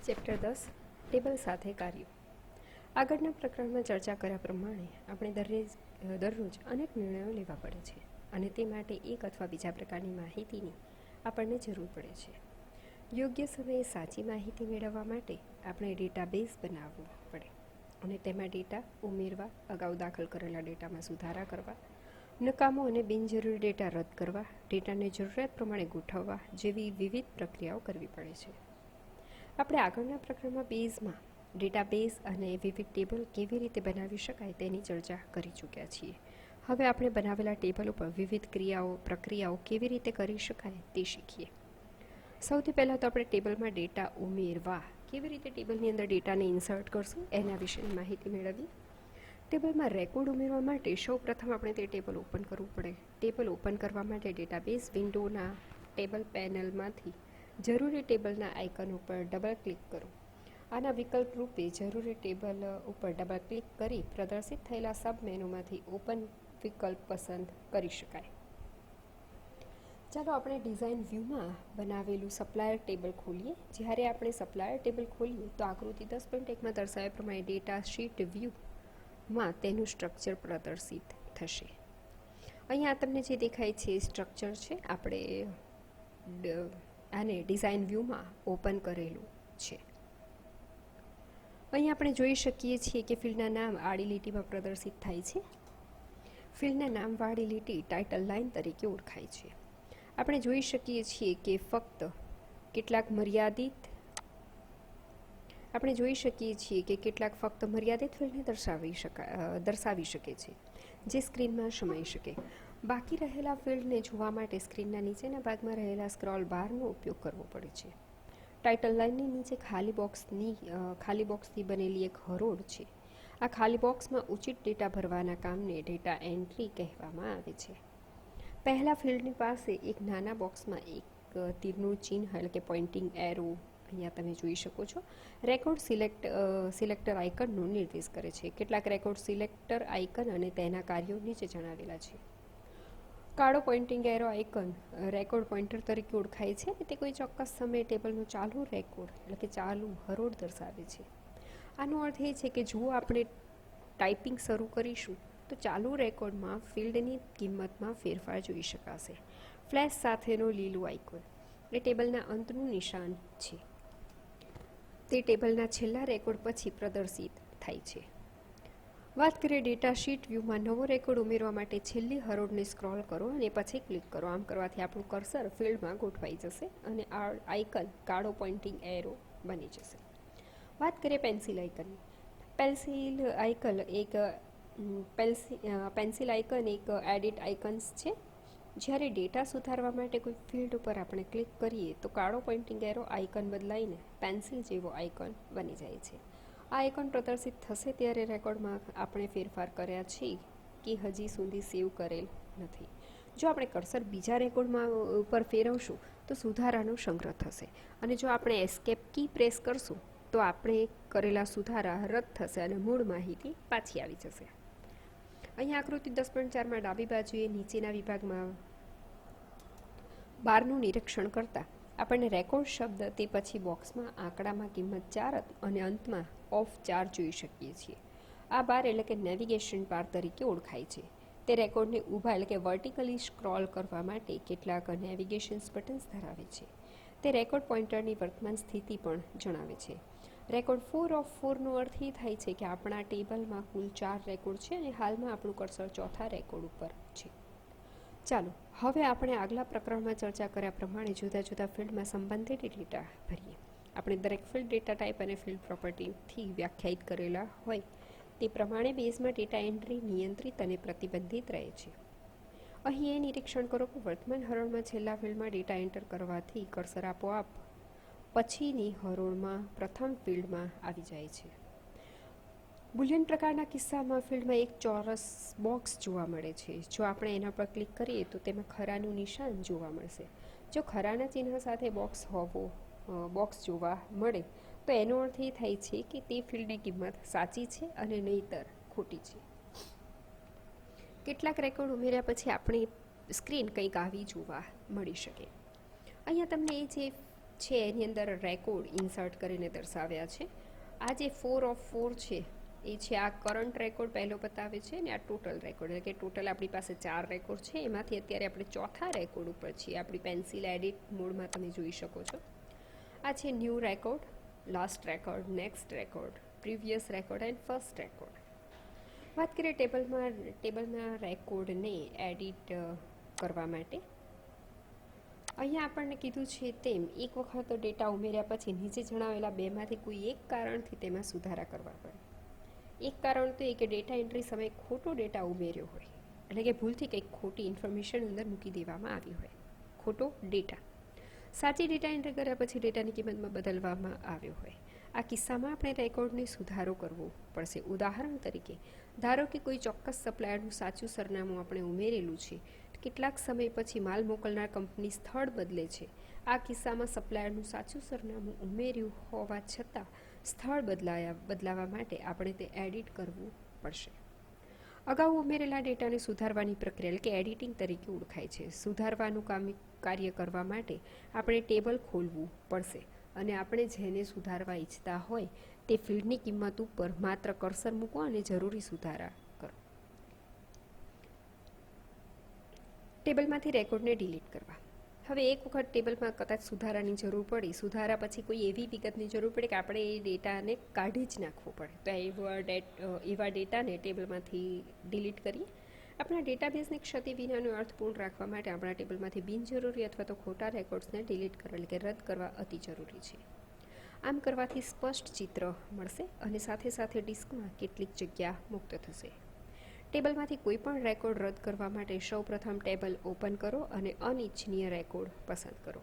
Chapter 10 table સાથે કાર્યો. આગળના પ્રકરણમાં ચર્ચા કર્યા પ્રમાણે આપણે દરરોજ અનેક નિર્ણયો લેવા પડે છે અને તે માટે એક અથવા બીજા પ્રકારની માહિતીની આપણને જરૂર પડે છે. યોગ્ય સમયે સાચી માહિતી મેળવવા માટે આપણે ડેટાબેઝ બનાવવું પડે અને તેમાં ડેટા ઉમેરવા, અગાઉ દાખલ કરેલા ડેટામાં સુધારા કરવા, નકામો અને બિનજરૂરી ડેટા રદ કરવા, ડેટાને જરૂરિયાત પ્રમાણે ગોઠવવા જેવી વિવિધ પ્રક્રિયાઓ કરવી પડે છે. આપણે આગળના પ્રકરણમાં ડેટાબેઝ અને વિવિધ ટેબલ કેવી રીતે બનાવી શકાય તેની ચર્ચા કરી ચૂક્યા છીએ. હવે આપણે બનાવેલા ટેબલ ઉપર વિવિધ પ્રક્રિયાઓ કેવી રીતે કરી શકાય તે શીખીએ. સૌથી પહેલાં તો આપણે ટેબલમાં ડેટા ઉમેરવા, કેવી રીતે ટેબલની અંદર ડેટાને ઇન્સર્ટ કરશું એના વિશેની માહિતી મેળવીએ. ટેબલમાં રેકોર્ડ ઉમેરવા માટે સૌ પ્રથમ આપણે તે ટેબલ ઓપન કરવું પડે. ટેબલ ઓપન કરવા માટે ડેટાબેઝ વિન્ડોના ટેબલ પેનલમાંથી જરૂરી ટેબલના આઇકન ઉપર ડબલ ક્લિક કરો. આના વિકલ્પ રૂપે જરૂરી ટેબલ ઉપર ડબલ ક્લિક કરી પ્રદર્શિત થયેલા સબ મેનુમાંથી ઓપન વિકલ્પ પસંદ કરી શકાય. ચાલો આપણે ડિઝાઇન વ્યૂમાં બનાવેલું સપ્લાયર ટેબલ ખોલીએ. જ્યારે આપણે સપ્લાયર ટેબલ ખોલીએ તો આકૃતિ 10.1માં દર્શાવ્યા પ્રમાણે ડેટા શીટ વ્યૂમાં તેનું સ્ટ્રક્ચર પ્રદર્શિત થશે. અહીંયા તમને જે દેખાય છે એ સ્ટ્રક્ચર છે. આપણે આને ડિઝાઇન વ્યૂમાં ઓપન કરેલું છે. અહીં આપણે જોઈ શકીએ છીએ કે ફિલ્ડના નામ આડી લીટીમાં પ્રદર્શિત થાય છે. ફિલ્ડના નામવાળી લીટી ટાઇટલ લાઇન તરીકે ઓળખાય છે. આપણે જોઈ શકીએ છીએ કે કેટલાક મર્યાદિત ફિલ્ડને દર્શાવી શકે છે જે સ્ક્રીનમાં સમાઈ શકે. બાકી રહેલા ફિલ્ડને જોવા માટે સ્ક્રીનના નીચેના ભાગમાં રહેલા સ્ક્રોલ બારનો ઉપયોગ કરવો પડે છે. ટાઇટલ લાઇનની નીચે ખાલી બોક્સથી બનેલી એક હરોળ છે. આ ખાલી બોક્સમાં ઉચિત ડેટા ભરવાના કામને ડેટા એન્ટ્રી કહેવામાં આવે છે. પહેલા ફિલ્ડની પાસે એક નાના બોક્સમાં એક તીરનું ચિહ્ન એટલે કે પોઇન્ટિંગ એરો અહીંયા તમે જોઈ શકો છો રેકોર્ડ સિલેક્ટર આઇકનનો નિર્દેશ કરે છે. કેટલાક રેકોર્ડ સિલેક્ટર આઇકન અને તેના કાર્યો નીચે જણાવેલા છે. કાળો pointing arrow icon record pointer તરીકે ઓળખાય છે. તે કોઈ ચોક્કસ સમયે ટેબલનો ચાલુ રેકોર્ડ એટલે કે ચાલુ હરોળ દર્શાવે છે. આનો અર્થ એ છે કે જો આપણે ટાઈપિંગ શરૂ કરીશું તો ચાલુ રેકોર્ડમાં ફિલ્ડની કિંમતમાં ફેરફાર જોઈ શકાશે. ફ્લેશ સાથેનો લીલું આઇકોન એ ટેબલના અંતનું નિશાન છે. તે ટેબલના છેલ્લા રેકોર્ડ પછી પ્રદર્શિત થાય છે. વાત કરીએ ડેટા શીટ વ્યૂમાં નવો રેકોર્ડ ઉમેરવા માટે છેલ્લી હરોળને સ્ક્રોલ કરો અને પછી ક્લિક કરો. આમ કરવાથી આપણું કર્સર ફિલ્ડમાં ગોઠવાઈ જશે અને આ આઇકન કાળો પોઇન્ટિંગ એરો બની જશે. વાત કરીએ પેન્સિલ આઇકનની. પેન્સિલ આઇકન એક એડિટ આઇકન્સ છે. જ્યારે ડેટા સુધારવા માટે કોઈ ફિલ્ડ ઉપર આપણે ક્લિક કરીએ તો કાળો પોઇન્ટિંગ એરો આઇકન બદલાઈને પેન્સિલ જેવો આઇકન બની જાય છે. આ આઇકન પ્રદર્શિત થશે ત્યારે રેકોર્ડમાં આપણે ફેરફાર કર્યા છે કે હજી સુધી સેવ કરેલ નથી. જો આપણે કર્સર બીજા રેકોર્ડમાં ઉપર ફેરવશું તો સુધારાનો સંગ્રહ થશે અને જો આપણે એસ્કેપ કી પ્રેસ કરશું તો આપણે કરેલા સુધારા રદ થશે અને મૂળ માહિતી પાછી આવી જશે. અહીં આકૃતિ 10.4માં ડાબી બાજુએ નીચેના વિભાગમાં બારનું નિરીક્ષણ કરતા આપણને રેકોર્ડ શબ્દ, તે પછી બોક્સમાં આંકડામાં કિંમત 4 અને અંતમાં ઓફ 4 જોઈ શકીએ છીએ. આ બાર એટલે કે નેવિગેશન બાર તરીકે ઓળખાય છે. તે રેકોર્ડને ઊભા એટલે કે વર્ટિકલી સ્ક્રોલ કરવા માટે કેટલાક નેવિગેશન્સ બટન્સ ધરાવે છે. તે રેકોર્ડ પોઇન્ટરની વર્તમાન સ્થિતિ પણ જણાવે છે. રેકોર્ડ 4 ઓફ 4નો અર્થ એ થાય છે કે આપણા ટેબલમાં કુલ 4 રેકોર્ડ છે અને હાલમાં આપણું કર્સર ચોથા રેકોર્ડ ઉપર છે. ચાલો હવે આપણે આગલા પ્રકરણમાં ચર્ચા કર્યા પ્રમાણે જુદા જુદા ફિલ્ડમાં સંબંધિત ડેટા ભરીએ. આપણે દરેક ફિલ્ડ ડેટા ટાઈપ અને ફિલ્ડ પ્રોપર્ટીથી વ્યાખ્યાયિત કરેલા હોય તે પ્રમાણે બેઝમાં ડેટા એન્ટ્રી નિયંત્રિત અને પ્રતિબંધિત રહે છે. અહીં એ નિરીક્ષણ કરો કે વર્તમાન હરોળમાં છેલ્લા ફિલ્ડમાં ડેટા એન્ટર કરવાથી કર્સર આપોઆપ પછીની હરોળમાં પ્રથમ ફિલ્ડમાં આવી જાય છે. બુલિયન પ્રકારના કિસ્સામાં ફિલ્ડમાં એક ચોરસ બોક્સ જોવા મળે છે. જો આપણે એના પર ક્લિક કરીએ તો તેમાં ખરાનું નિશાન જોવા મળશે. જો ખરાના ચિહ્ન સાથે બોક્સ જોવા મળે તો એનો અર્થ એ થાય છે કે તે ફિલ્ડની કિંમત સાચી છે અને નહીંતર ખોટી છે. કેટલાક રેકોર્ડ ઉમેર્યા પછી આપણી સ્ક્રીન કંઈક આવી જોવા મળી શકે. અહીંયા તમને એ જે છે એની અંદર રેકોર્ડ ઇન્સર્ટ કરીને દર્શાવ્યા છે. આ જે 4 ઓફ 4 છે એ છે આ કરંટ રેકોર્ડ પહેલો બતાવે છે અને આ ટોટલ રેકોર્ડ, એટલે કે ટોટલ આપણી પાસે 4 રેકોર્ડ છે. એમાંથી અત્યારે આપણે ચોથા રેકોર્ડ ઉપર છીએ. આપણી પેન્સિલ એડિટ મોડમાં તમે જોઈ શકો છો. આ છે new record, last record, next record, previous record and first record. વાત કરીએ ટેબલના રેકોર્ડને એડિટ કરવા માટે. અહીંયા આપણને કીધું છે તેમ એક વખત ડેટા ઉમેર્યા પછી નીચે જણાવેલા બેમાંથી કોઈ એક કારણથી તેમાં સુધારા કરવા પડે. એક કારણ તો એ કે ડેટા એન્ટ્રી સમયે ખોટો ડેટા ઉમેર્યો હોય, એટલે કે ભૂલથી કંઈક ખોટી ઇન્ફોર્મેશન અંદર મૂકી દેવામાં આવી હોય, ખોટો ડેટા. સાચી ડેટા એન્ટ્રી કર્યા પછી ડેટાની કિંમતમાં બદલવામાં આવ્યો હોય. આ કિસ્સામાં આપણે રેકોર્ડને સુધારો કરવો પડશે. ઉદાહરણ તરીકે ધારો કે કોઈ ચોક્કસ સપ્લાયરનું સાચું સરનામું આપણે ઉમેરેલું છે. કેટલાક સમય પછી માલ મોકલનાર કંપની સ્થળ બદલે છે. આ કિસ્સામાં સપ્લાયરનું સાચું સરનામું ઉમેર્યું હોવા છતાં સ્થળ બદલાવા માટે આપણે તે એડિટ કરવું પડશે. અગાઉ ઉમેરેલા ડેટાને સુધારવાની પ્રક્રિયા એટલે કે એડિટિંગ તરીકે ઓળખાય છે. સુધારવાનું કાર્ય કરવા માટે આપણે ટેબલ ખોલવું પડશે અને આપણે જેને સુધારવા ઈચ્છતા હોય તે ફિલ્ડની કિંમત ઉપર માત્ર કર્સર મૂકો અને જરૂરી સુધારા કરો. ટેબલમાંથી રેકોર્ડને ડિલીટ કરવા. હવે એક વખત ટેબલમાં કદાચ સુધારાની જરૂર પડી, સુધારા પછી કોઈ એવી વિગતની જરૂર પડે કે આપણે એ ડેટાને કાઢી જ નાખવો પડે, તો એવા ડેટાને ટેબલમાંથી ડિલીટ કરીએ. આપણા ડેટાબેઝની ક્ષતિ વિનાનો અર્થપૂર્ણ રાખવા માટે આપણા ટેબલમાંથી બિનજરૂરી અથવા તો ખોટા રેકોર્ડ્સને ડિલીટ કરવા એટલે કે રદ કરવા અતિ જરૂરી છે. આમ કરવાથી સ્પષ્ટ ચિત્ર મળશે અને સાથે સાથે ડિસ્કમાં કેટલીક જગ્યા મુક્ત થશે. ટેબલમાંથી કોઈ પણ રેકોર્ડ રદ કરવા માટે સૌપ્રથમ ટેબલ ઓપન કરો અને અનિચ્છનીય રેકોર્ડ પસંદ કરો.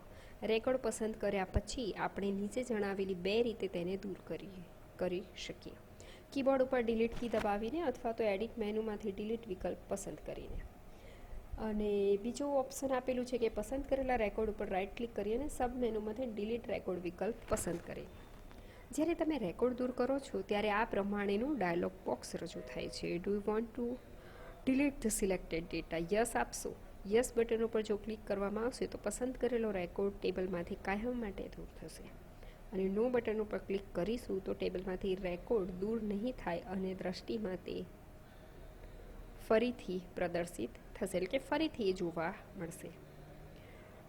રેકોર્ડ પસંદ કર્યા પછી આપણે નીચે જણાવેલી 2 રીતે તેને દૂર કરી શકીએ. કીબોર્ડ ઉપર ડિલીટ કી દબાવીને અથવા તો એડિટ મેનુમાંથી ડિલીટ વિકલ્પ પસંદ કરીને. અને બીજું ઓપ્શન આપેલું છે કે પસંદ કરેલા રેકોર્ડ ઉપર રાઇટ ક્લિક કરી અને સબ મેનુમાંથી ડિલીટ રેકોર્ડ વિકલ્પ પસંદ કરી. જ્યારે તમે રેકોર્ડ દૂર કરો છો ત્યારે આ પ્રમાણેનું ડાયલોગ બોક્સ રજૂ થાય છે. Do you want to delete the selected data? Yes આપશો. યસ બટન ઉપર જો ક્લિક કરવામાં આવશે તો પસંદ કરેલો રેકોર્ડ ટેબલમાંથી કાયમ માટે દૂર થશે. અને નો બટન ઉપર ક્લિક કરીશું તો ટેબલમાંથી રેકોર્ડ દૂર નહીં થાય અને દ્રષ્ટિમાં તે ફરીથી પ્રદર્શિત થશે, એટલે કે ફરીથી એ જોવા મળશે.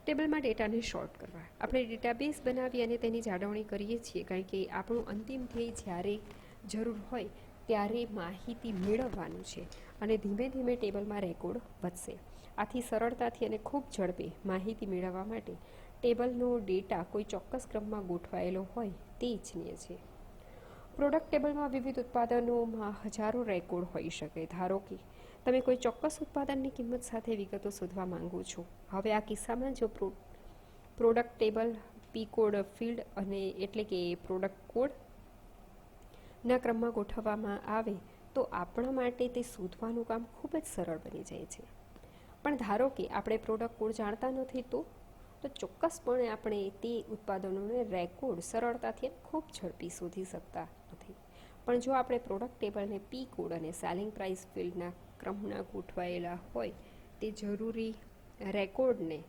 ટેબલમાં ડેટાને શોર્ટ કરવા. આપણે ડેટાબેઝ બનાવી અને તેની જાળવણી કરીએ છીએ કારણ કે આપણું અંતિમ ધ્યેય જ્યારે જરૂર હોય ત્યારે માહિતી મેળવવાનું છે અને ધીમે ધીમે ટેબલમાં રેકોર્ડ વધશે. આથી સરળતાથી અને ખૂબ ઝડપે માહિતી મેળવવા માટે ટેબલનો ડેટા કોઈ ચોક્કસ ક્રમમાં ગોઠવાયેલો હોય તે ઇચ્છનીય છે. પ્રોડક્ટ ટેબલમાં વિવિધ ઉત્પાદનોમાં હજારો રેકોર્ડ હોઈ શકે. ધારો કે તમે કોઈ ચોક્કસ ઉત્પાદનની કિંમત સાથે વિગતો શોધવા માંગો છો. હવે આ કિસ્સામાં જો પ્રોડક્ટ ટેબલ પી કોડ ફિલ્ડ અને એટલે કે પ્રોડક્ટ કોડના ક્રમમાં ગોઠવવામાં આવે તો આપણા માટે તે શોધવાનું કામ ખૂબ જ સરળ બની જાય છે. પણ ધારો કે આપણે પ્રોડક્ટ કોડ જાણતા નથી તો ચોક્કસપણે આપણે તે ઉત્પાદનોને રેકોર્ડ સરળતાથી ખૂબ ઝડપી શોધી શકતા નથી. પણ જો આપણે પ્રોડક્ટ ટેબલને પી કોડ અને સેલિંગ પ્રાઇસ ફિલ્ડના ક્રમના ગોઠવાયેલા હોય તે જરૂરી રેકોર્ડને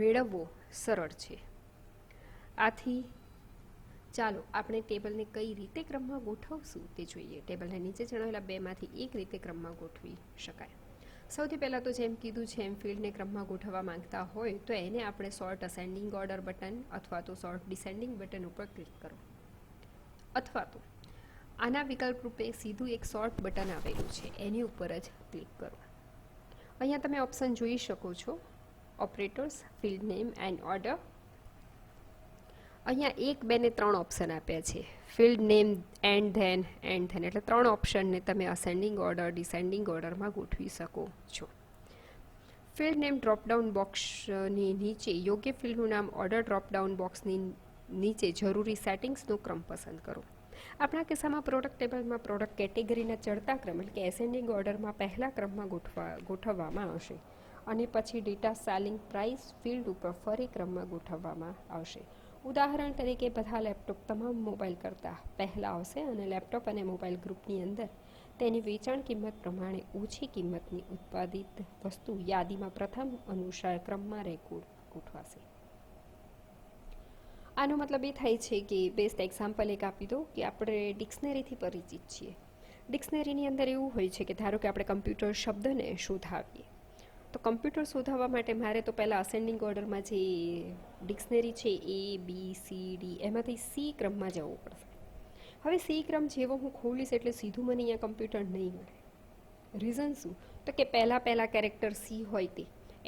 મેળવવો સરળ છે. આથી ચાલો આપણે ટેબલને કઈ રીતે ક્રમમાં ગોઠવશું તે જોઈએ. ટેબલને નીચે જણાવેલા 2માંથી એક રીતે ક્રમમાં ગોઠવી શકાય. સૌથી પહેલાં તો જેમ કીધું છે એમ ફિલ્ડને ક્રમમાં ગોઠવવા માંગતા હોય તો એને આપણે સોર્ટ અસેન્ડિંગ ઓર્ડર બટન અથવા તો સોર્ટ ડિસેન્ડિંગ બટન ઉપર ક્લિક કરો, અથવા તો આના વિકલ્પ રૂપે સીધું એક સોર્ટ બટન આવેલું છે એની ઉપર જ ક્લિક કરો. અહીંયા તમે ઓપ્શન જોઈ શકો છો, operators, field name and order. અહીંયા 1, 2 ને 3 ઓપ્શન આપ્યા છે. ફિલ્ડ નેમ એન્ડ ધેન એટલે 3 ઓપ્શનને તમે અસેન્ડિંગ ઓર્ડર, ડિસેન્ડિંગ ઓર્ડરમાં ગોઠવી શકો છો. ફિલ્ડ નેમ ડ્રોપડાઉન બોક્સની નીચે યોગ્ય ફિલ્ડનું નામ ઓર્ડર ડ્રોપડાઉન બોક્સની નીચે જરૂરી સેટિંગ્સનો ક્રમ પસંદ કરો. આપણા કિસ્સામાં પ્રોડક્ટ ટેબલમાં પ્રોડક્ટ કેટેગરીના ચડતા ક્રમ એટલે કે એસેન્ડિંગ ઓર્ડરમાં પહેલા ક્રમમાં ગોઠવવામાં આવશે અને પછી ડેટા સેલિંગ પ્રાઇસ ફિલ્ડ ઉપર ફરી ક્રમમાં ગોઠવવામાં આવશે. ઉદાહરણ તરીકે બધા લેપટોપ તમામ મોબાઈલ કરતાં પહેલાં આવશે અને લેપટોપ અને મોબાઈલ ગ્રુપની અંદર તેની વેચાણ કિંમત પ્રમાણે ઓછી કિંમતની ઉત્પાદિત વસ્તુ યાદીમાં પ્રથમ અનુસાર ક્રમમાં રેકોર્ડ ગોઠવાશે. આનો મતલબ એ થાય છે કે બેસ્ટ એક્ઝામ્પલ એક આપી દો કે આપણે ડિક્શનરીથી પરિચિત છીએ. ડિક્શનરીની અંદર એવું હોય છે કે ધારો કે આપણે કમ્પ્યુટર શબ્દને શોધાવીએ, તો કમ્પ્યુટર શોધાવવા માટે મારે તો પહેલાં અસેન્ડિંગ ઓર્ડરમાં જે ડિક્શનરી છે ABCD એમાંથી C ક્રમમાં જવું પડશે. હવે C ક્રમ જેવો હું ખોલીશ એટલે સીધું મને અહીંયા કમ્પ્યુટર નહીં મળે. રીઝન શું? તો કે પહેલાં કેરેક્ટર C હોય તે,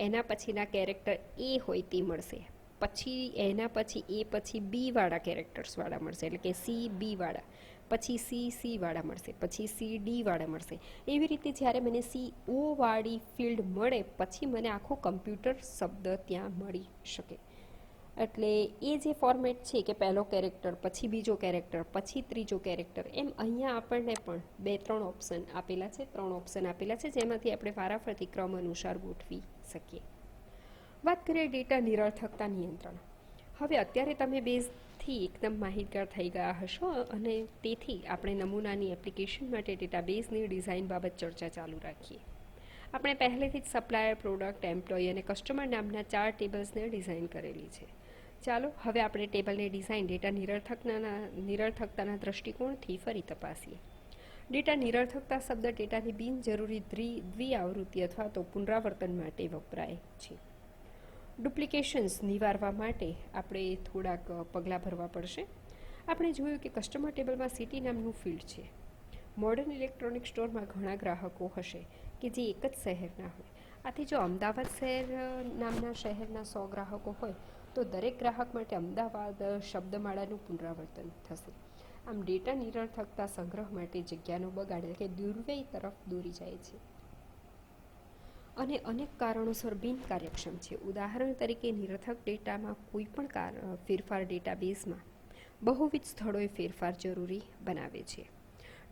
એના પછીના કેરેક્ટર A હોય તે મળશે, પછી એના પછી A પછી B વાળા કેરેક્ટર્સવાળા મળશે, એટલે કે C B વાળા, પછી C વાળા મળશે, પછી C D વાળા મળશે. એવી રીતે જ્યારે મને CO વાળી ફિલ્ડ મળે પછી મને આખો કમ્પ્યુટર શબ્દ ત્યાં મળી શકે. એટલે એ જે ફોર્મેટ છે કે પહેલો કેરેક્ટર પછી બીજો કેરેક્ટર પછી ત્રીજો કેરેક્ટર, એમ અહીંયા આપણને પણ 2-3 ઓપ્શન આપેલા છે, 3 ઓપ્શન આપેલા છે, જેમાંથી આપણે વારાફરતી ક્રમ અનુસાર ગોઠવી શકીએ. વાત કરીએ ડેટા નિરર્થકતા નિયંત્રણ. હવે અત્યારે તમે બેઝથી એકદમ માહિતગાર થઈ ગયા હશો અને તેથી આપણે નમૂનાની એપ્લિકેશન માટે ડેટાબેઝની ડિઝાઇન બાબત ચર્ચા ચાલુ રાખીએ. આપણે પહેલેથી જ સપ્લાયર, પ્રોડક્ટ, એમ્પ્લોય અને કસ્ટમર નામના 4 ટેબલ્સને ડિઝાઇન કરેલી છે. ચાલો હવે આપણે ટેબલની ડિઝાઇન ડેટા નિરર્થકતાના દૃષ્ટિકોણથી ફરી તપાસીએ. ડેટા નિરર્થકતા શબ્દ ડેટાની બિનજરૂરી દ્વિઆવૃત્તિ અથવા તો પુનરાવર્તન માટે વપરાય છે. ડુપ્લિકેશન્સ નિવારવા માટે આપણે થોડાક પગલાં ભરવા પડશે. આપણે જોયું કે કસ્ટમર ટેબલમાં સિટી નામનું ફિલ્ડ છે. મોડર્ન ઇલેક્ટ્રોનિક સ્ટોરમાં ઘણા ગ્રાહકો હશે કે જે એક જ શહેરના હોય. આથી જો અમદાવાદ શહેર નામના શહેરના 100 ગ્રાહકો હોય તો દરેક ગ્રાહક માટે અમદાવાદ શબ્દમાળાનું પુનરાવર્તન થશે. આમ ડેટા નિરર્થકતા સંગ્રહ માટે જગ્યાનો બગાડ એટલે કે દુર્વ્યય તરફ દોરી જાય છે અને અનેક કારણોસર બિનકાર્યક્ષમ છે. ઉદાહરણ તરીકે નિરર્થક ડેટામાં કોઈ પણ ફેરફાર ડેટાબેઝમાં બહુવિધ સ્થળોએ ફેરફાર જરૂરી બનાવે છે.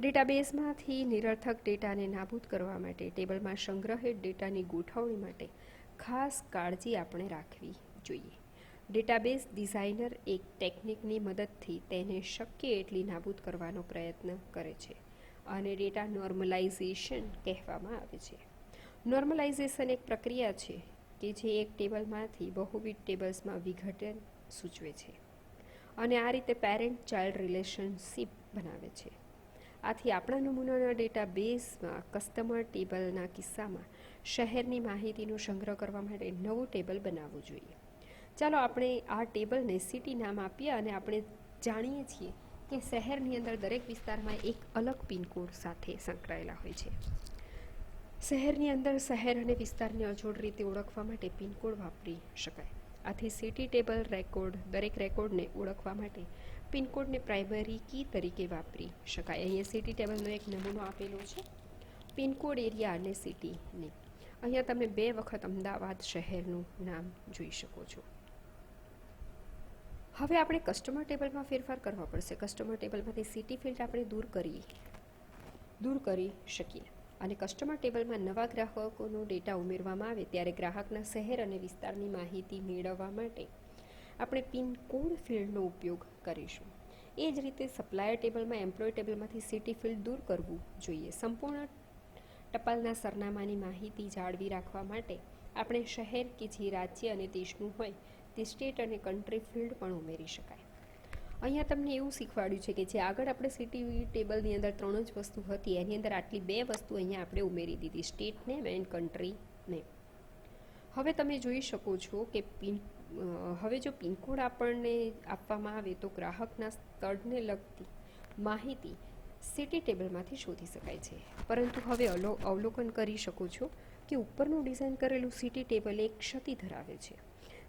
ડેટાબેઝમાંથી નિરર્થક ડેટાને નાબૂદ કરવા માટે ટેબલમાં સંગ્રહિત ડેટાની ગોઠવણી માટે ખાસ કાળજી આપણે રાખવી જોઈએ. ડેટાબેઝ ડિઝાઇનર એક ટેકનિકની મદદથી તેને શક્ય એટલી નાબૂદ કરવાનો પ્રયત્ન કરે છે અને ડેટા નોર્મલાઇઝેશન કહેવામાં આવે છે. નોર્મલાઇઝેશન એક પ્રક્રિયા છે કે જે એક ટેબલમાંથી બહુવિધ ટેબલ્સમાં વિઘટન સૂચવે છે અને આ રીતે પેરેન્ટ ચાઇલ્ડ રિલેશનશિપ બનાવે છે. આથી આપણા નમૂનાના ડેટાબેઝમાં કસ્ટમર ટેબલના કિસ્સામાં શહેરની માહિતીનો સંગ્રહ કરવા માટે નવું ટેબલ બનાવવું જોઈએ. ચાલો આપણે આ ટેબલને સિટી નામ આપીએ અને આપણે જાણીએ છીએ કે શહેરની અંદર દરેક વિસ્તારમાં એક અલગ પિનકોડ સાથે સંકળાયેલા હોય છે. શહેરની અંદર શહેર અને વિસ્તારને અજોડ રીતે ઓળખવા માટે પિનકોડ વાપરી શકાય. આથી સિટી ટેબલ રેકોર્ડ દરેક રેકોર્ડને ઓળખવા માટે પિનકોડને પ્રાઇમરી કી તરીકે વાપરી શકાય. અહીંયા સિટી ટેબલનો એક નમૂનો આપેલો છે, પિનકોડ, એરિયા અને સિટીની. અહીંયા તમે 2 વખત અમદાવાદ શહેરનું નામ જોઈ શકો છો. હવે આપણે કસ્ટમર ટેબલમાં ફેરફાર કરવા પડશે. કસ્ટમર ટેબલમાંથી સિટી ફિલ્ડ આપણે દૂર કરી શકીએ અને કસ્ટમર ટેબલમાં નવા ગ્રાહકોનો ડેટા ઉમેરવામાં આવે ત્યારે ગ્રાહકના શહેર અને વિસ્તારની માહિતી મેળવવા માટે આપણે પિનકોડ ફિલ્ડનો ઉપયોગ કરીશું. એ જ રીતે સપ્લાયર ટેબલમાં એમ્પ્લોય ટેબલમાંથી સિટી ફિલ્ડ દૂર કરવું જોઈએ. સંપૂર્ણ ટપાલના સરનામાની માહિતી જાળવી રાખવા માટે આપણે શહેર કે જે રાજ્ય અને દેશનું હોય તે સ્ટેટ અને કન્ટ્રી ફિલ્ડ પણ ઉમેરી શકાય. અહીંયા તમને એવું શીખવાડ્યું છે કે જે આગળ આપણે સિટી ટેબલની અંદર 3 જ વસ્તુ હતી એની અંદર આટલી 2 વસ્તુ અહીંયા આપણે ઉમેરી દીધી, state name and country name. હવે તમે જોઈ શકો છો કે હવે જો પિનકોડ આપણને આપવામાં આવે તો ગ્રાહકના સ્થળને લગતી માહિતી સિટી ટેબલમાંથી શોધી શકાય છે. પરંતુ હવે અવલોકન કરી શકો છો કે ઉપરનું ડિઝાઇન કરેલું સિટી ટેબલ એક ક્ષતિ ધરાવે છે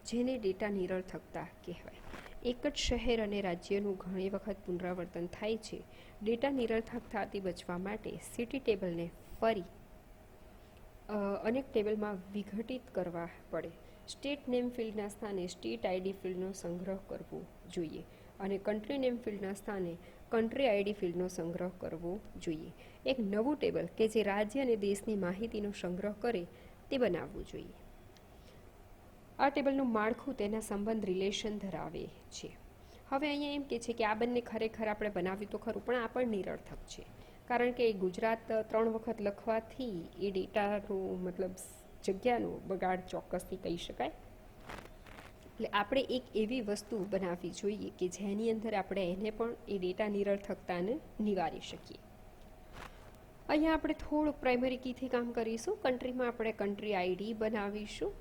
જેને ડેટા નિરર્થકતા કહેવાય. એક જ શહેર અને રાજ્યનું ઘણી વખત પુનરાવર્તન થાય છે. ડેટા નિરર્થકતાથી બચવા માટે સિટી ટેબલને ફરી અનેક ટેબલમાં વિઘટિત કરવા પડે. સ્ટેટ નેમ ફિલ્ડના સ્થાને સ્ટેટ આઈડી ફિલ્ડનો સંગ્રહ કરવો જોઈએ અને કન્ટ્રી નેમ ફિલ્ડના સ્થાને કન્ટ્રી આઈડી ફિલ્ડનો સંગ્રહ કરવો જોઈએ. એક નવું ટેબલ કે જે રાજ્ય અને દેશની માહિતીનો સંગ્રહ કરે તે બનાવવું જોઈએ. આ ટેબલનું માળખું તેના સંબંધ રિલેશન ધરાવે છે. હવે અહીંયા એમ કે છે કે આ બંને ખરેખર આપણે બનાવ્યું તો ખરું પણ આ પણ નિરર્થક છે કારણ કે ગુજરાત 3 વખત લખવાથી એ ડેટાનો મતલબ જગ્યાનો બગાડ ચોક્કસથી કહી શકાય. એટલે આપણે એક એવી વસ્તુ બનાવવી જોઈએ કે જેની અંદર આપણે એને પણ એ ડેટા નિરર્થકતાને નિવારી શકીએ. અહીંયા આપણે થોડુંક પ્રાઇમરી કીથી કામ કરીશું. કન્ટ્રીમાં આપણે કન્ટ્રી આઈડી બનાવીશું,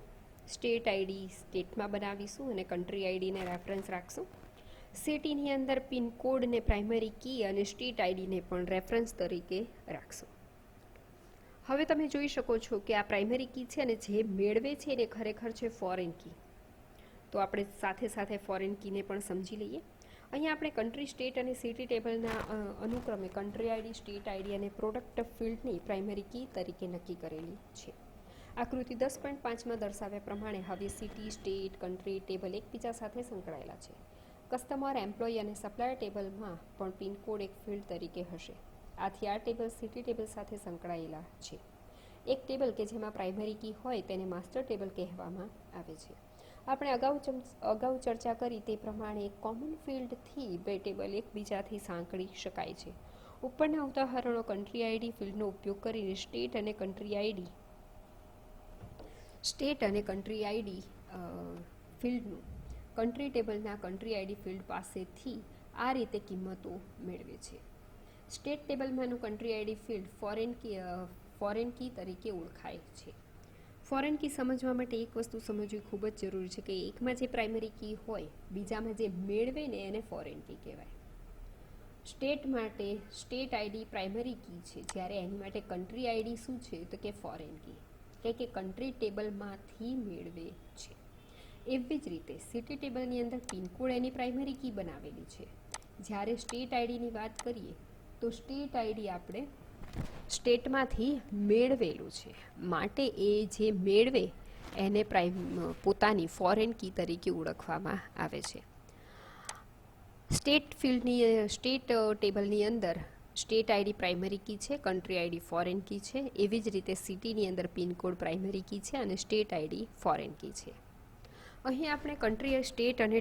સ્ટેટ આઈડી સ્ટેટમાં બનાવીશું અને કન્ટ્રી આઈડીને રેફરન્સ રાખશું. સિટીની અંદર પિનકોડને પ્રાઇમરી કી અને સ્ટેટ આઈડીને પણ રેફરન્સ તરીકે રાખશું. હવે તમે જોઈ શકો છો કે આ પ્રાઇમરી કી છે અને જે મેળવે છે એને ખરેખર છે ફોરેન કી. તો આપણે સાથે સાથે ફોરેન કીને પણ સમજી લઈએ. અહીંયા આપણે કન્ટ્રી, સ્ટેટ અને સિટી ટેબલના અનુક્રમે કન્ટ્રી આઈડી, સ્ટેટ આઈડી અને પ્રોડક્ટ ફિલ્ડની પ્રાઇમરી કી તરીકે નક્કી કરેલી છે. આકૃતિ 10.5માં દર્શાવ્યા પ્રમાણે હવે સિટી, સ્ટેટ, કન્ટ્રી ટેબલ એકબીજા સાથે સંકળાયેલા છે. કસ્ટમર, એમ્પ્લોય અને સપ્લાયર ટેબલમાં પણ પિનકોડ એક ફિલ્ડ તરીકે હશે. આથી આ ટેબલ સિટી ટેબલ સાથે સંકળાયેલા છે. એક ટેબલ કે જેમાં પ્રાઇમરી કી હોય તેને માસ્ટર ટેબલ કહેવામાં આવે છે. આપણે અગાઉ ચર્ચા કરી તે પ્રમાણે એક કોમન ફિલ્ડથી બે ટેબલ એકબીજાથી સાંકળી શકાય છે. ઉપરના ઉદાહરણો કન્ટ્રી આઈડી ફિલ્ડનો ઉપયોગ કરીને સ્ટેટ અને કન્ટ્રી આઈડી ફિલ્ડનું કન્ટ્રી ટેબલના કન્ટ્રી આઈડી ફિલ્ડ પાસેથી આ રીતે કિંમતો મેળવે છે. સ્ટેટ ટેબલમાંનું country ID field foreign key તરીકે ઓળખાય છે. ફોરેન કી સમજવા માટે એક વસ્તુ સમજવી ખૂબ જ જરૂરી છે કે એકમાં જે પ્રાઇમરી કી હોય, બીજામાં જે મેળવે ને એને ફોરેન કી કહેવાય. સ્ટેટ માટે સ્ટેટ આઈડી પ્રાઇમરી કી છે, જ્યારે એની માટે કન્ટ્રી આઈડી શું છે તો કે ફોરેન કી, કે કન્ટ્રી ટેબલમાંથી મેળવે છે. એવી જ રીતે સિટી ટેબલની અંદર પિનકોડ એની પ્રાઇમરી કી બનાવેલી છે. જ્યારે સ્ટેટ આઈડીની વાત કરીએ તો સ્ટેટ આઈડી આપણે સ્ટેટમાંથી મેળવેલું છે, માટે એ જે મેળવે એને પોતાની ફોરેન કી તરીકે ઓળખવામાં આવે છે. સ્ટેટ ટેબલની અંદર સ્ટેટ આઈડી પ્રાઇમરી કી છે, કન્ટ્રી આઈડી ફોરેન કી છે. એવી જ રીતે સિટીની અંદર પિનકોડ પ્રાઇમરી કી છે અને સ્ટેટ આઈડી ફોરેન કી છે. અહીં આપણે કન્ટ્રી, સ્ટેટ અને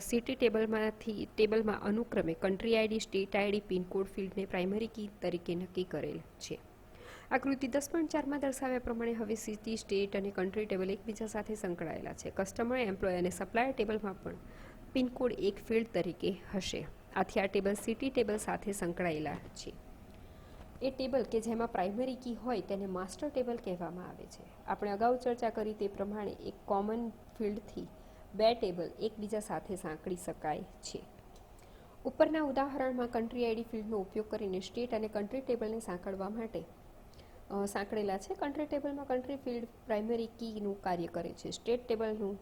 સિટી ટેબલમાં અનુક્રમે country ID, state ID, pincode ફિલ્ડને પ્રાઇમરી કી તરીકે નક્કી કરેલ છે. આકૃતિ 10.4માં દર્શાવ્યા પ્રમાણે હવે સિટી, સ્ટેટ અને કન્ટ્રી ટેબલ એકબીજા સાથે સંકળાયેલા છે. કસ્ટમર, એમ્પ્લોય અને સપ્લાયર ટેબલમાં પણ પિનકોડ એક ફિલ્ડ તરીકે હશે. આથી આ ટેબલ સિટી ટેબલ સાથે સંકળાયેલા છે. એ ટેબલ કે જેમાં પ્રાઇમરી કી હોય તેને માસ્ટર ટેબલ કહેવામાં આવે છે. આપણે અગાઉ ચર્ચા કરી તે પ્રમાણે એક કોમન ફિલ્ડથી બે ટેબલ એકબીજા સાથે સાંકળી શકાય છે. ઉપરના ઉદાહરણમાં કન્ટ્રી આઈડી ફિલ્ડનો ઉપયોગ કરીને સ્ટેટ અને કન્ટ્રી ટેબલને સાંકળવા માટે સાંકળેલા છે. કન્ટ્રી ટેબલમાં કન્ટ્રી ફિલ્ડ પ્રાઇમરી કીનું કાર્ય કરે છે. સ્ટેટ ટેબલનું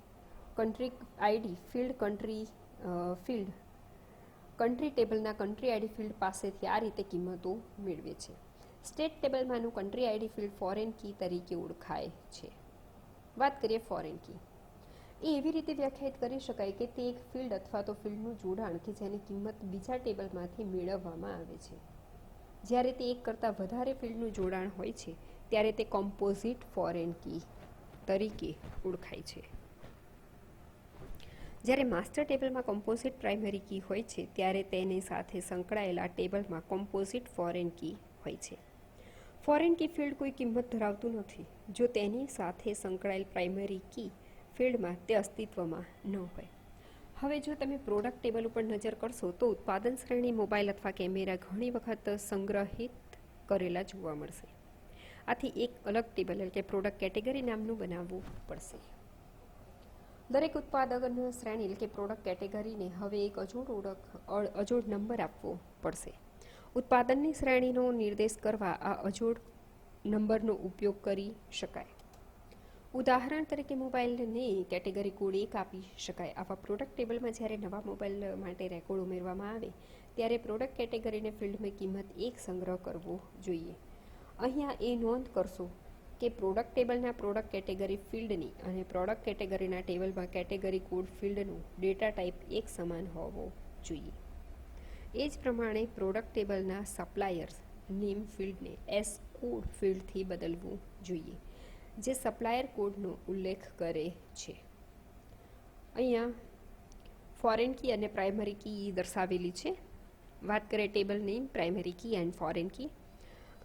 કન્ટ્રી આઈડી ફિલ્ડ કન્ટ્રી ટેબલના કન્ટ્રી આઈડી ફિલ્ડ પાસેથી આ રીતે કિંમતો મેળવે છે. સ્ટેટ ટેબલમાંનું country ID field foreign key તરીકે ઓળખાય છે. વાત કરીએ ફોરેન કી. એ એવી રીતે વ્યાખ્યાયિત કરી શકાય કે તે એક ફિલ્ડ અથવા તો ફિલ્ડનું જોડાણ કે જેની કિંમત બીજા ટેબલમાંથી મેળવવામાં આવે છે. જ્યારે તે એક કરતાં વધારે ફિલ્ડનું જોડાણ હોય છે ત્યારે તે કોમ્પોઝિટ ફોરેન કી તરીકે ઓળખાય છે. જ્યારે માસ્ટર ટેબલમાં કોમ્પોઝિટ પ્રાઇમરી કી હોય છે ત્યારે તેની સાથે સંકળાયેલા ટેબલમાં કોમ્પોઝિટ ફોરેન કી હોય છે. ફોરેન કી ફિલ્ડ કોઈ કિંમત ધરાવતું નથી જો તેની સાથે સંકળાયેલ પ્રાઇમરી કી ફિલ્ડમાં તે અસ્તિત્વમાં ન હોય. હવે જો તમે પ્રોડક્ટ ટેબલ ઉપર નજર કરશો તો ઉત્પાદન શ્રેણી, મોબાઈલ અથવા કેમેરા ઘણી વખત સંગ્રહિત કરેલા જોવા મળશે. આથી એક અલગ ટેબલ એટલે કે પ્રોડક્ટ કેટેગરી નામનું બનાવવું પડશે. દરેક ઉત્પાદન શ્રેણી એટલે કે પ્રોડક્ટ કેટેગરીને હવે એક અજોડ નંબર આપવો પડશે. ઉત્પાદનની શ્રેણીનો નિર્દેશ કરવા આ અજોડ નંબરનો ઉપયોગ કરી શકાય. ઉદાહરણ તરીકે મોબાઈલને કેટેગરી કોડ 1 આપી શકાય. આવા પ્રોડક્ટ ટેબલમાં જ્યારે નવા મોબાઈલ માટે રેકોર્ડ ઉમેરવામાં આવે ત્યારે પ્રોડક્ટ કેટેગરીને ફિલ્ડમાં કિંમત 1 સંગ્રહ કરવો જોઈએ. અહીંયા એ નોંધ કરશો કે પ્રોડક્ટ ટેબલના પ્રોડક્ટ કેટેગરી ફિલ્ડની અને પ્રોડક્ટ કેટેગરીના ટેબલમાં કેટેગરી કોડ ફિલ્ડનું ડેટા ટાઈપ એક સમાન હોવો જોઈએ. એ જ પ્રમાણે પ્રોડક્ટ ટેબલના સપ્લાયર્સ નેમ ફિલ્ડને એસ કોડ ફિલ્ડથી બદલવું જોઈએ, જે સપ્લાયર કોડનો ઉલ્લેખ કરે છે. અહીંયા ફોરેન કી અને પ્રાઇમરી કી દર્શાવેલી છે. વાત કરીએ table name, primary key and foreign key.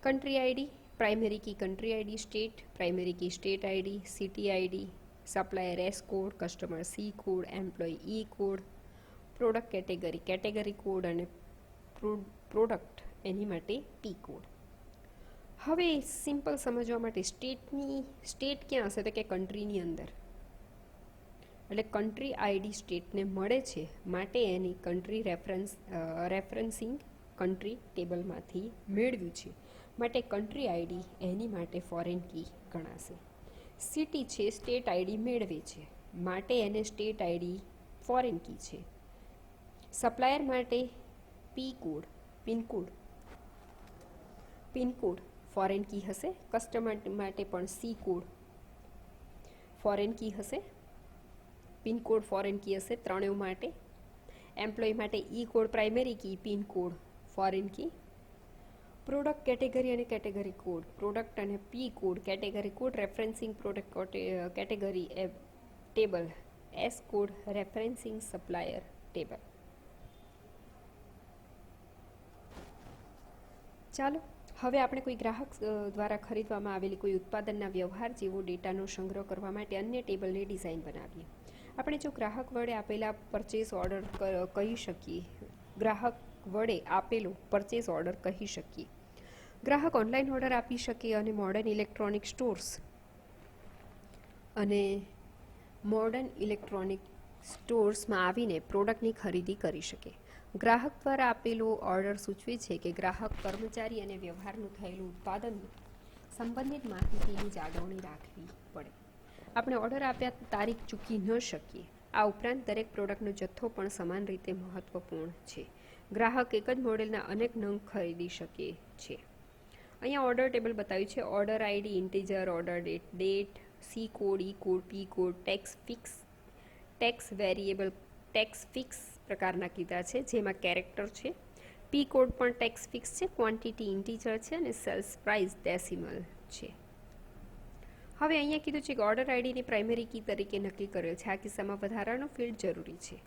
Country ID, primary key country ID, state, primary key state ID, city ID, supplier S code, customer C code, employ E code, product category category code અને product એની માટે P code. હવે simple સમજવા માટે state ક્યાં હશે તો કે કન્ટ્રીની અંદર, એટલે કન્ટ્રી આઈડી સ્ટેટને મળે છે, માટે એની કન્ટ્રી રેફરન્સિંગ કન્ટ્રી ટેબલમાંથી મેળવ્યું છે, માટે કન્ટ્રી આઈડી એની માટે ફોરેન કી ગણાશે. સિટી છે સ્ટેટ આઈડી મેળવે છે, માટે એને સ્ટેટ આઈડી ફોરેન કી છે. સપ્લાયર માટે પિનકોડ ફોરેન કી હશે. કસ્ટમર માટે પણ સી કોડ ફોરેન કી હશે, પિનકોડ ફોરેન કી હશે ત્રણેય માટે. એમ્પ્લોય માટે E code primary key, pin code foreign key. Product category અને કેટેગરી કોડ, પ્રોડક્ટ અને P code category code referencing product category table, S code referencing supplier table. ચાલો હવે આપણે કોઈ ગ્રાહક દ્વારા ખરીદવામાં આવેલી કોઈ ઉત્પાદનના વ્યવહાર જેવો ડેટાનો સંગ્રહ કરવા માટે અન્ય ટેબલની ડિઝાઇન બનાવીએ. આપણે જો ગ્રાહક વડે આપેલા પરચેસ ઓર્ડર કહી શકીએ, ગ્રાહક વડે આપેલો પરચેસ ઓર્ડર કહી શકીએ. ગ્રાહક ઓનલાઈન ઓર્ડર આપી શકે અને મોડર્ન ઇલેક્ટ્રોનિક સ્ટોર્સમાં આવીને પ્રોડક્ટની ખરીદી કરી શકે. ગ્રાહક દ્વારા આપેલો ઓર્ડર સૂચવે છે કે ગ્રાહક કર્મચારી અને વ્યવહારનું થયેલું ઉત્પાદનનું સંબંધિત માહિતીની જાળવણી રાખવી પડે. આપણે ઓર્ડર આપ્યા તારીખ ચૂકી ન શકીએ. આ ઉપરાંત દરેક પ્રોડક્ટનો જથ્થો પણ સમાન રીતે મહત્વપૂર્ણ છે. ગ્રાહક એક જ મોડેલના અનેક નંગ ખરીદી શકે છે. અહીંયા ઓર્ડર ટેબલ બતાવ્યું છે. Order ID, integer, order date, C code, E code, P code, text variable, text fix પ્રકારના કીધા છે, જેમાં કેરેક્ટર છે. પી કોડ પણ ટેક્સ ફિક્સ છે, ક્વોન્ટિટી ઇન્ટીજર છે અને સેલ્સ પ્રાઇસ ડેસિમલ છે. હવે અહીંયા કીધું છે કે ઓર્ડર આઈડીને પ્રાઇમરી કી તરીકે નક્કી કરેલ છે. આ કિસ્સામાં વધારાનો ફિલ્ડ જરૂરી છે,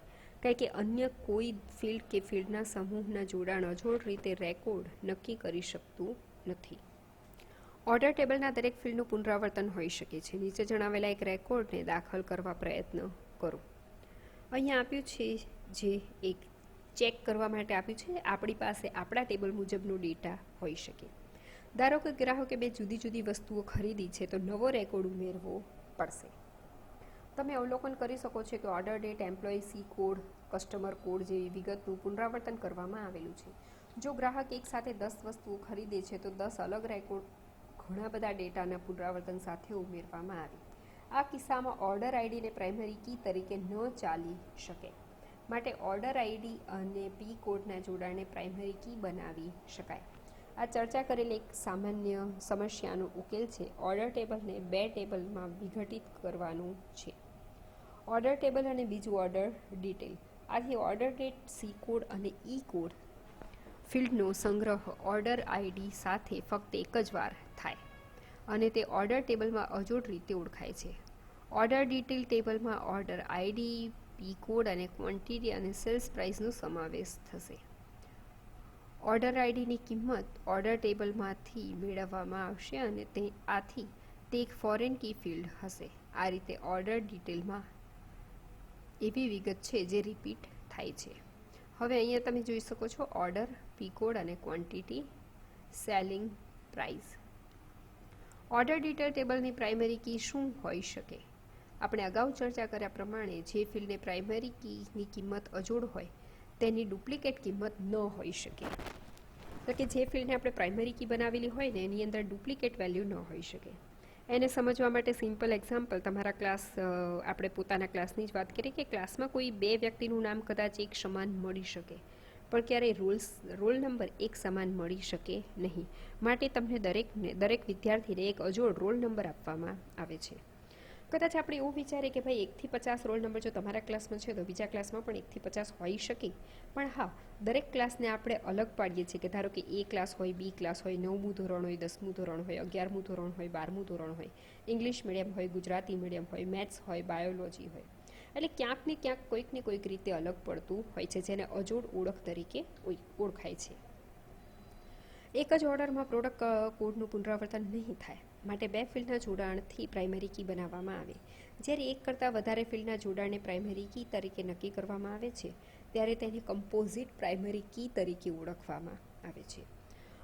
કારણ કે અન્ય કોઈ ફિલ્ડ કે ફિલ્ડના સમૂહના જોડાણ અજોડ રીતે રેકોર્ડ નક્કી કરી શકતું નથી. ઓર્ડર ટેબલના દરેક ફિલ્ડનું પુનરાવર્તન હોઈ શકે છે. નીચે જણાવેલા એક રેકોર્ડને દાખલ કરવા પ્રયત્ન કરો. અહીંયા આપ્યું છે જે એક ચેક કરવા માટે આપ્યું છે. આપણી પાસે આપણા ટેબલ મુજબનો ડેટા હોઈ શકે. ધારો કે ગ્રાહકે બે જુદી જુદી વસ્તુઓ ખરીદી છે તો નવો રેકોર્ડ ઉમેરવો પડશે. તમે અવલોકન કરી શકો છો કે order date, employ C code, customer code જેવી વિગતનું પુનરાવર્તન કરવામાં આવેલું છે. જો ગ્રાહક એક સાથે 10 વસ્તુઓ ખરીદે છે તો 10 અલગ રેકોર્ડ ઘણા બધા ડેટાના પુનરાવર્તન સાથે ઉમેરવામાં આવે. આ કિસ્સામાં ઓર્ડર આઈડીને પ્રાઇમરી કી તરીકે ન ચાલી શકે, માટે ઓર્ડર આઈડી અને પી કોડના જોડાણને પ્રાઇમરી કી બનાવી શકાય. આ ચર્ચા કરેલી એક સામાન્ય સમસ્યાનો ઉકેલ છે. ઓર્ડર ટેબલને બે ટેબલમાં વિઘટિત કરવાનું છે. ઓર્ડર ટેબલ અને બીજું ઓર્ડર ડિટેલ. આથી ઓર્ડર ડેટ, સી કોડ અને ઈ કોડ ફિલ્ડનો સંગ્રહ ઓર્ડર આઈડી સાથે ફક્ત એક જ વાર થાય અને તે ઓર્ડર ટેબલમાં અજોડ રીતે ઓળખાય છે. ઓર્ડર ડિટેલ ટેબલમાં ઓર્ડર આઈડી, પી કોડ અને ક્વોન્ટિટી અને સેલ્સ પ્રાઇસનો સમાવેશ થશે. ઓર્ડર આઈડીની કિંમત ઓર્ડર ટેબલમાંથી મેળવવામાં આવશે અને આથી તે એક ફોરેન કી ફિલ્ડ હશે. આ રીતે ઓર્ડર ડિટેલમાં એવી વિગત છે જે રિપીટ થાય છે. હવે અહીંયા તમે જોઈ શકો છો ઓર્ડર, પી કોડ અને quantity, selling price. Order detail ટેબલની પ્રાઇમરી કી શું હોઈ શકે? આપણે અગાઉ ચર્ચા કર્યા પ્રમાણે જે ફિલ્ડને પ્રાઇમરી કીની કિંમત અજોડ હોય તેની ડુપ્લિકેટ કિંમત ન હોઈ શકે. એટલે કે જે ફિલ્ડને આપણે પ્રાઇમરી કી બનાવેલી હોય ને એની અંદર ડુપ્લિકેટ વેલ્યુ ન હોઈ શકે. એને સમજવા માટે સિમ્પલ એક્ઝામ્પલ, તમારા આપણે પોતાના ક્લાસની જ વાત કરીએ કે ક્લાસમાં કોઈ બે વ્યક્તિનું નામ કદાચ એક સમાન મળી શકે, પણ ક્યારેય રોલ નંબર એક સમાન મળી શકે નહીં. માટે તમને દરેક વિદ્યાર્થીને એક અજોડ રોલ નંબર આપવામાં આવે છે. કદાચ આપણે એવું વિચારીએ કે ભાઈ 1 થી 50 રોલ નંબર જો તમારા ક્લાસમાં છે તો બીજા ક્લાસમાં પણ 1 થી 50 હોઈ શકે, પણ હા, દરેક ક્લાસને આપણે અલગ પાડીએ છીએ કે ધારો કે એ ક્લાસ હોય, બી ક્લાસ હોય, 9મું ધોરણ હોય, 10મું ધોરણ હોય, 11મું ધોરણ હોય, 12મું ધોરણ હોય, ઇંગ્લિશ મીડિયમ હોય, ગુજરાતી મીડિયમ હોય, મેથ્સ હોય, બાયોલોજી હોય. એટલે ક્યાંક ને ક્યાંક કોઈક ને કોઈક રીતે અલગ પડતું હોય છે, જેને અજોડ ઓળખ તરીકે ઓળખાય છે. એક જ ઓર્ડરમાં પ્રોડક્ટ કોડનું પુનરાવર્તન નહીં થાય, માટે બે ફિલ્ડના જોડાણથી પ્રાઇમરી કી બનાવવામાં આવે. જ્યારે એક કરતાં વધારે ફિલ્ડના જોડાણને પ્રાઇમરી કી તરીકે નક્કી કરવામાં આવે છે ત્યારે તેને કમ્પોઝિટ પ્રાઇમરી કી તરીકે ઓળખવામાં આવે છે.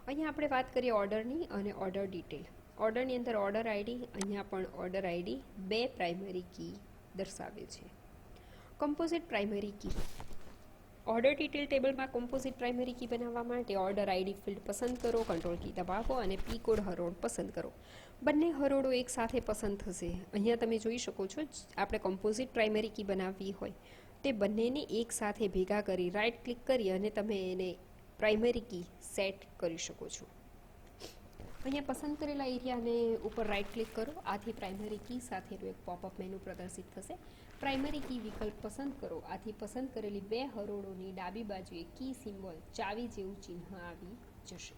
અહીંયા આપણે વાત કરીએ ઓર્ડરની અને ઓર્ડર ડિટેલ. ઓર્ડરની અંદર ઓર્ડર આઈડી, અહીંયા પણ ઓર્ડર આઈડી 2 પ્રાઇમરી કી દર્શાવે છે. Composite primary key. Order detail ટેબલમાં કમ્પોઝિટ પ્રાઇમરી કી બનાવવા માટે ઓર્ડર આઈડી ફિલ્ડ પસંદ કરો, કંટ્રોલ કી દબાવો અને પી કોડ હરોળ પસંદ કરો. બંને હરોળો એક સાથે પસંદ થશે. અહીંયા તમે જોઈ શકો છો, આપણે કમ્પોઝિટ પ્રાઇમરી કી બનાવવી હોય તે બંનેને એક સાથે ભેગા કરી રાઇટ ક્લિક કરી અને તમે એને પ્રાઇમરી કી સેટ કરી શકો છો. અહીંયા પસંદ કરેલા એરિયાને ઉપર રાઇટ ક્લિક કરો. આથી પ્રાઇમરી કી સાથેનું એક પોપઅપ મેનુ પ્રદર્શિત થશે. પ્રાઇમરી કી વિકલ્પ પસંદ કરો. આથી પસંદ કરેલી 2 હરોળોની ડાબી બાજુએ કી સિમ્બોલ ચાવી જેવું ચિહ્ન આવી જશે.